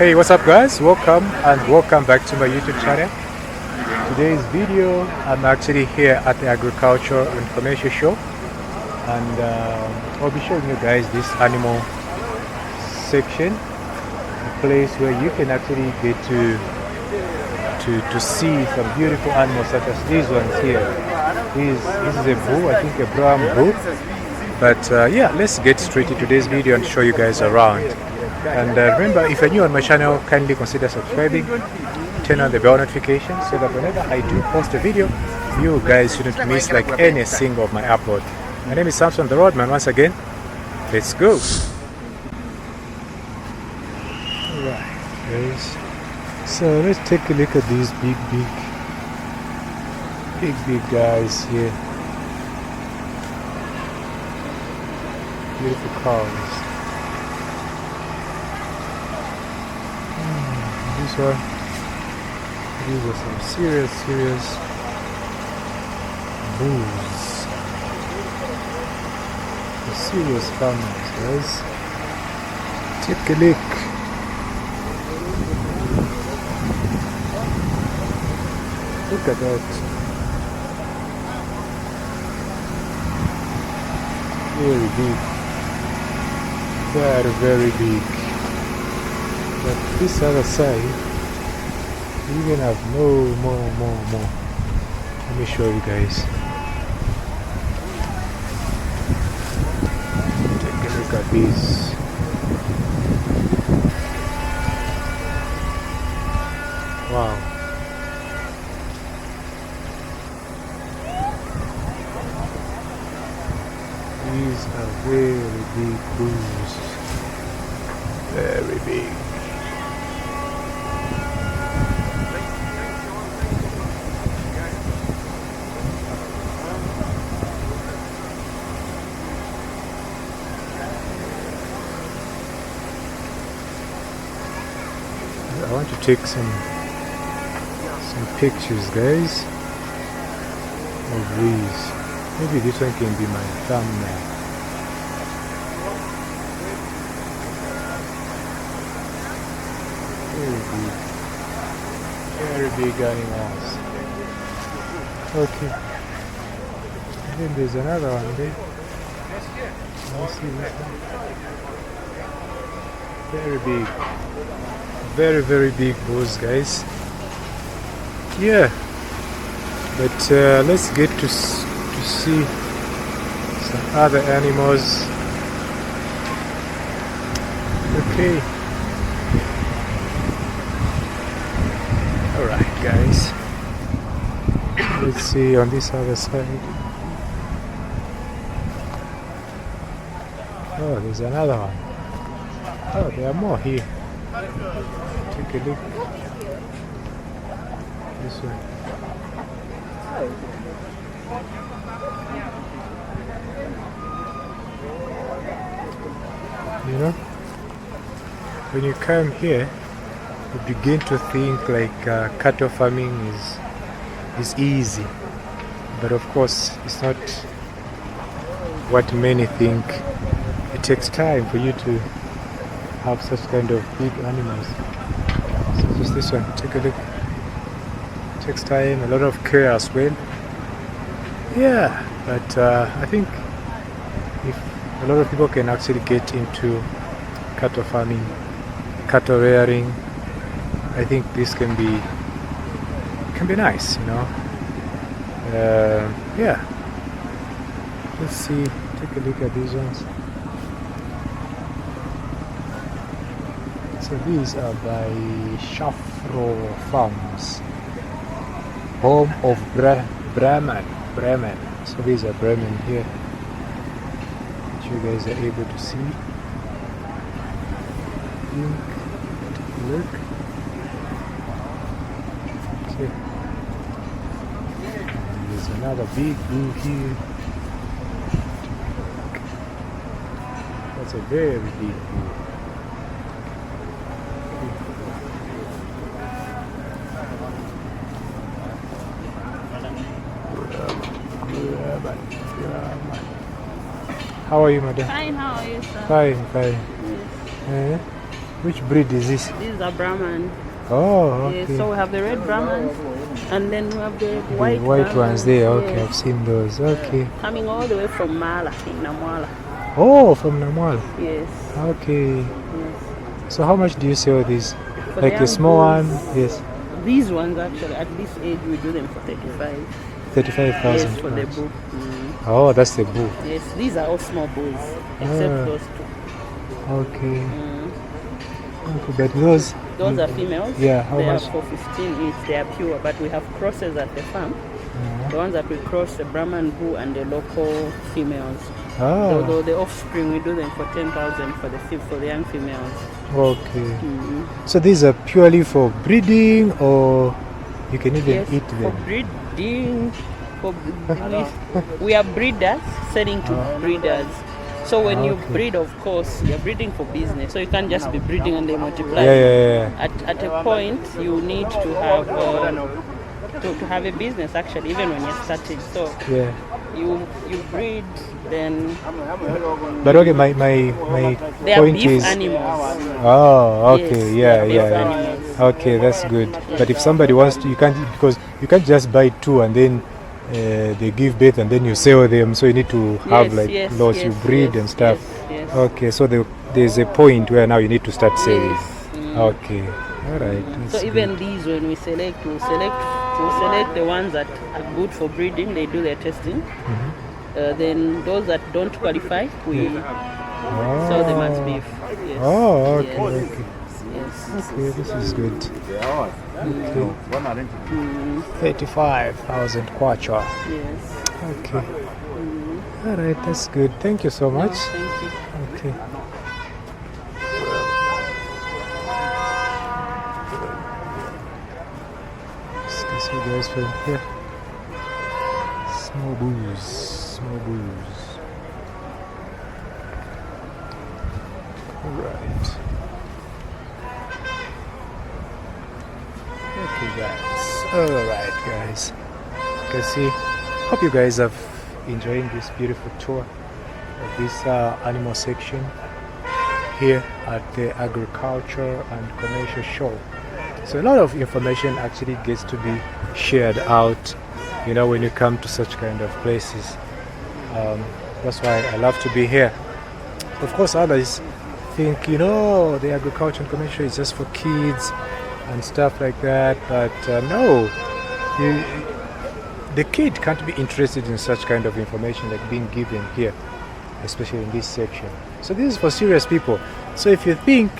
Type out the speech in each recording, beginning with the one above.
Hey, what's up guys? Welcome back to my YouTube channel. Today's video, I'm actually here at the agricultural and commercial show, and I'll be showing you guys this animal section, a place where you can actually get to see some beautiful animals such as these ones here. This is a bull, I think a brown bull. But yeah, let's get straight into today's video and show you guys around. And remember, if you're new on my channel, kindly consider subscribing, turn on the bell notification so that whenever I do post a video, you guys shouldn't miss like any single of my upload. My name is Samson the Roadman. Once again, let's go. Alright guys, so let's take a look at these big guys here. Beautiful cows. These are some serious bulls. The serious farmers, guys. Take a look. Look at that. Very big. Very big. But this other side, you even have more. Let me show you guys. Take a look at this. Wow. These are very big bulls. Very big. I want to take some pictures, guys, of these. Maybe this one can be my thumbnail. Very big animals. Okay. And then there's another one there. Let's see this one. Very big. Very big bulls, guys. Yeah. But let's get to see some other animals. Okay. Alright guys, let's see on this other side. Oh, there's another one. Oh, there are more here. Take a look. This one. You know, when you come here, you begin to think like cattle farming is easy, but of course it's not what many think. It takes time for you to have such kind of big animals. So just this one, take a look. It takes time, a lot of care as well. Yeah, but I think if a lot of people can actually get into cattle farming, cattle rearing, I think this can be nice, you know. Yeah. Let's see. Take a look at these ones. So these are by Shafro Farms, home of Bremen. So these are Bremen here, which you guys are able to see. Take a look. There's another big bull here. That's a very big bull. How are you, madam? Fine, how are you, sir? Fine. Yes. Which breed is this? These are Brahman. Oh, okay. Yes, so we have the red Brahmans, and then we have the The white white ones there. Okay, yes. I've seen those. Okay. Coming all the way from Mala in Namwala. Oh, from Namwal. Yes. Okay. Yes. So how much do you sell these? For Like the a young small bulls, one? Yes. These ones actually, at this age, we do them for 35. 35,000. Yes, for the bull. Oh, that's the bull. Yes, these are all small bulls, except Ah. those two. Okay. Okay, but those are females. Yeah, how they much? are for 15 each. They are pure, but we have crosses at the farm. The ones that we cross, the Brahman bull and the local females. Though the offspring, we do them for 10,000 for the young females. Okay. So these are purely for breeding, or you can even eat them? For breeding. We are breeders selling to breeders. So when you breed, of course, you're breeding for business. So you can't just be breeding and they multiply. At a point, you need to have to have a business actually, even when you're starting. So you breed, then. But okay, my they are point beef is. animals. Oh, okay, Yes, animals. Okay, that's good. But if somebody wants to, you can't, because you can't just buy two and then they give birth and then you sell them. So you need to have lots, you breed and stuff. Yes. Okay, so there's a point where now you need to start selling. Okay, all right. So even these, when we select the ones that are good for breeding. They do their testing. Then those that don't qualify, we sell them as beef. Yes. Oh, okay, yes. okay. Yes. Okay, this is good. Okay. 35,000 kwacha. Yes. Okay. All right, that's good. Thank you so much. Thank you. Okay. Excuse me, guys, from here. Small booze. Small booze. All right. Okay, guys. All right, guys. You can see. Hope you guys have enjoying this beautiful tour of this animal section here at the agriculture and commercial show. So a lot of information actually gets to be shared out, you know, when you come to such kind of places. That's why I love to be here. Of course, others think, you know, the agriculture and commercial is just for kids and stuff like that, but no, the kid can't be interested in such kind of information like being given here, especially in this section. So this is for serious people. So if you think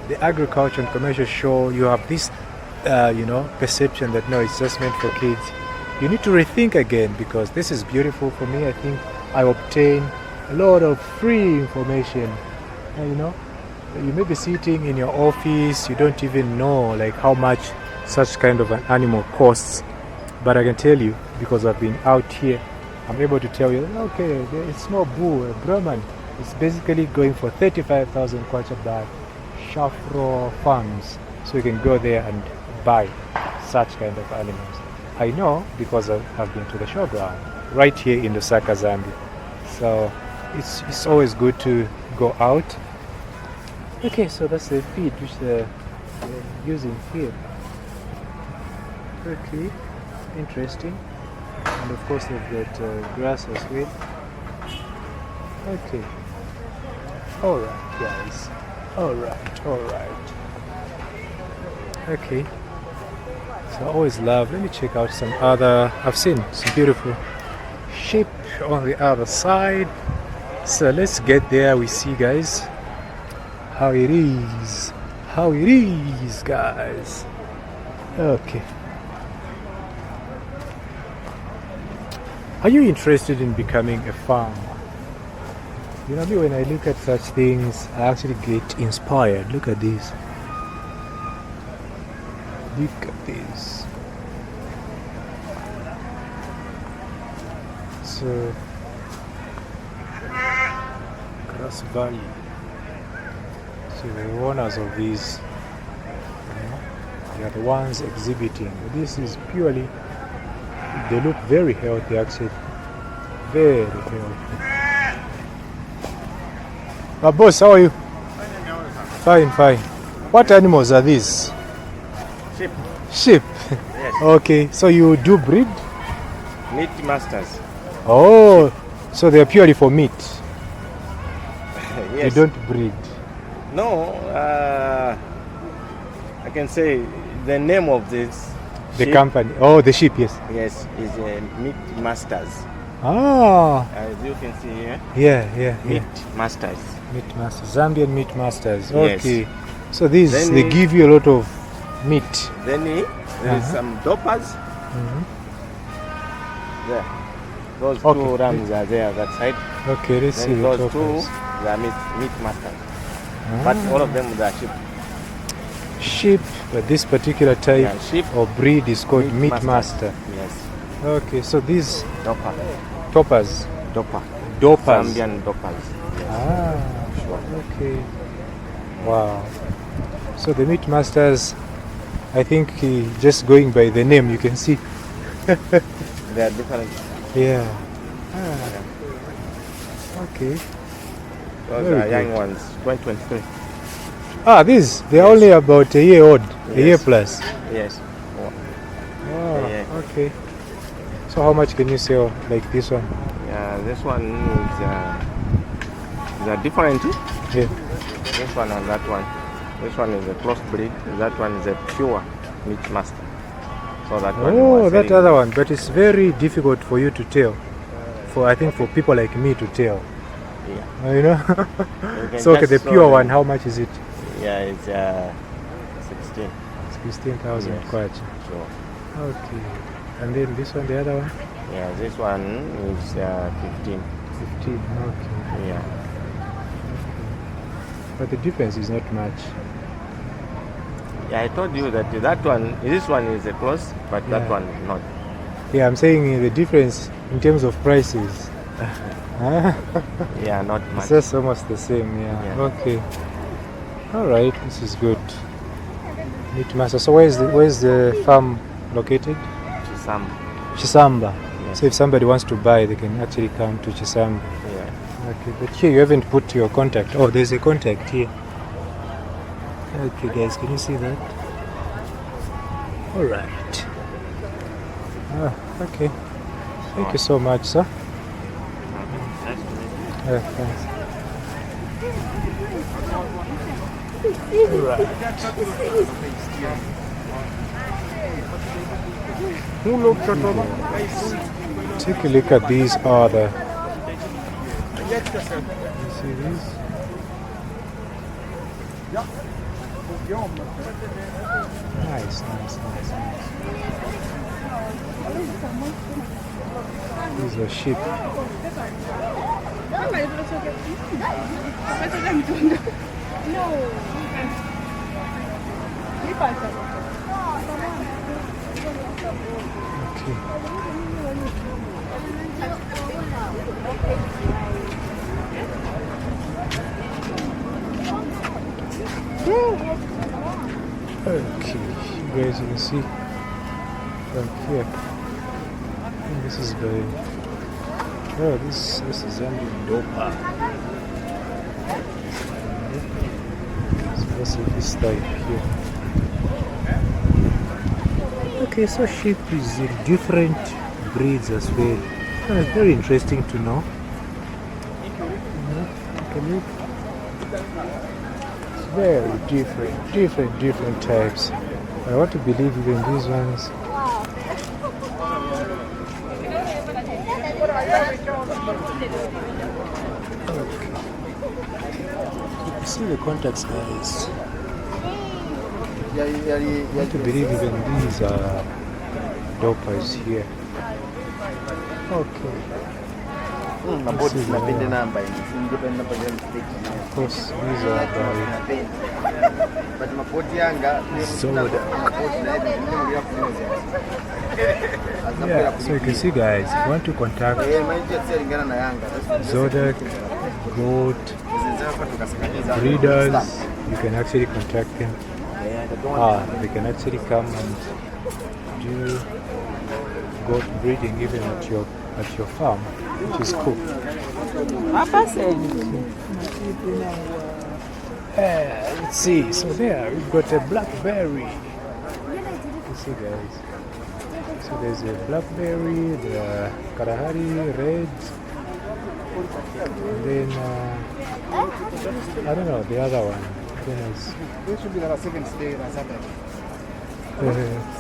the agriculture and commercial show, you have this perception that no, it's just meant for kids, you need to rethink again, because this is beautiful. For me, I think I obtain a lot of free information. You know, you may be sitting in your office, you don't even know like how much such kind of an animal costs, but I can tell you, because I've been out here, I'm able to tell you, okay, it's small bull, a Brahman, it's basically going for 35,000 kwacha by Shafro Farms. So you can go there and buy such kind of animals. I know because I've been to the showground right here in Lusaka, Zambia. So it's always good to go out. Okay, so that's the feed which they're using here. Okay, interesting. And of course they've got grass as well. Okay. Alright, guys. Alright. Okay. So I always love, let me check out some other, I've seen some beautiful sheep on the other side. So let's get there, we see, guys, how it is. Guys. Okay. Are you interested in becoming a farmer? You know me, when I look at such things, I actually get inspired. Look at this. Look at this. So, Grass Valley. So the owners of these, they are the ones exhibiting. This is purely, they look very healthy actually. Very healthy. Boss, how are you? Fine. What animals are these? Sheep. Sheep. Yes. Okay, so you do breed? Meat masters. Oh, so they are purely for meat. Yes. You don't breed. No, I can say the name of this The sheep, company. Oh, the sheep, yes. yes, is Meat Masters. Ah, As you can see here, yeah. Meat Masters. Meat masters, Zambian meat masters. Yes. Okay. So these, Then they give you a lot of meat. Then there is some doppers. There. Those Okay. two rams are there that side. Okay, let's see Then the those two, toppers. they are meat masters. But all of them they are sheep. Sheep, but this particular type Yeah, sheep. or breed is called meat master. Yes. Okay, so these Dopper. toppers, Dopper. doppers. Zambian doppers. Ah, Sure. okay. Wow. So the meat masters, I think just going by the name, you can see. They are different. Yeah. Ah. Okay. Those Very are young good. ones. 2023. Ah, these, they're only about a year old, a year Yes. plus. Yes. Oh, Yeah. okay. So how much can you sell like this one? Yeah, this one is different. Yeah. This one and that one. This one is a crossbreed. That one is a pure meat master. So that one. Oh, was that selling- other one. But it's very difficult for you to tell. I think for people like me to tell. Yeah. You know? You can So okay, the just pure saw one, them. how much is it? Yeah, it's 16. 16,000 Yes. kwacha. Sure. Okay. And then this one, the other one? Yeah, this one is 15. 15. Okay. Yeah. But the difference is not much. Yeah, I told you that this one is a cross, but Yeah. that one is not. Yeah, I'm saying the difference in terms of prices. Yeah, not It's much. just almost the same, yeah. Yeah. Okay. All right, this is good. Meat master. So where's the farm located? Some. Chisamba. Yes. So if somebody wants to buy, they can actually come to Chisamba. Yeah. Okay, but here you haven't put your contact. Oh, there's a contact here. Okay, guys, can you see that? All right. Ah, okay. Thank you so much, sir. Nice to meet you. Yeah, thanks. All right. Take a look at these other. You see these? Nice. These are sheep. Okay. Okay, you guys can see from here. This is the this is Zambian dopa. So that's this type here. Okay, so sheep is in different breeds as well. It's very interesting to know. Take a look. Very different types. I want to believe even these ones. Okay. You see the contacts, guys. I want to believe even these are dopers here. Okay. Of course, these are by Zoda. Yeah, so you can see, guys, if you want to contact Zodiac, goat, breeders, you can actually contact them. They can actually come and do goat breeding even at your farm, which is cool. Let's see. So there we've got a blackberry. You see, guys. So there's a blackberry, the Kalahari red, and then I don't know the other one. This should be the 7th day,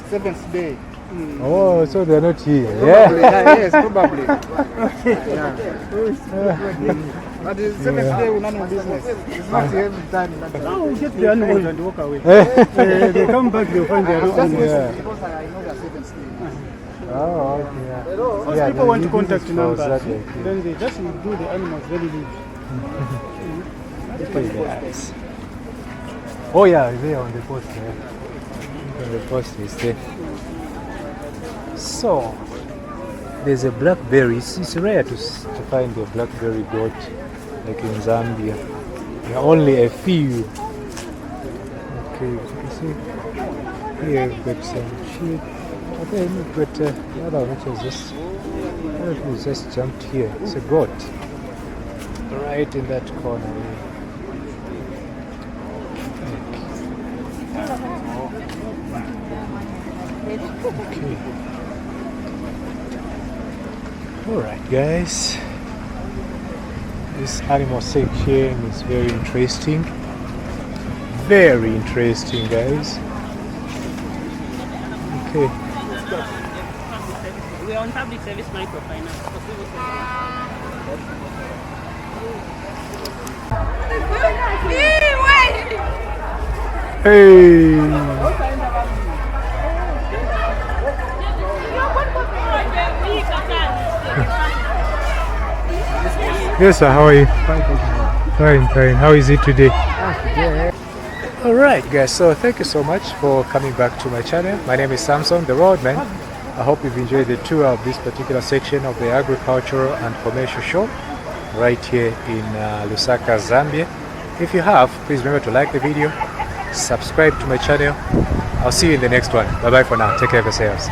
Seventh day. Oh, so they're not here. Probably, Yeah. yes, probably. Yeah. But the 7th day, we're not in business. It's not every time. Now we get the animals and walk away. They come back, they'll find their own. Yeah. Because I know the 7th day. Oh, okay. Yeah. Most Yeah, people they want to use contact it for numbers, Saturday. then they just do the animals very leave. Okay, guys. Oh yeah, there on the post. Yeah. On the post is there. So there's a blackberry. It's rare to find a blackberry goat like in Zambia. There are only a few. Okay, you can see here we've got some sheep. Okay, we've got the other one which is just jumped here. It's a goat right in that corner here. Okay. Alright guys. This animal section is very interesting. Very interesting, guys. Okay. We're on public service microfinance. Hey! Yes sir, how are you? Fine, fine. How is it today? Alright guys, so thank you so much for coming back to my channel. My name is Samson, the Roadman. I hope you've enjoyed the tour of this particular section of the agricultural and commercial show right here in Lusaka, Zambia. If you have, please remember to like the video, subscribe to my channel. I'll see you in the next one. Bye bye for now. Take care of yourselves.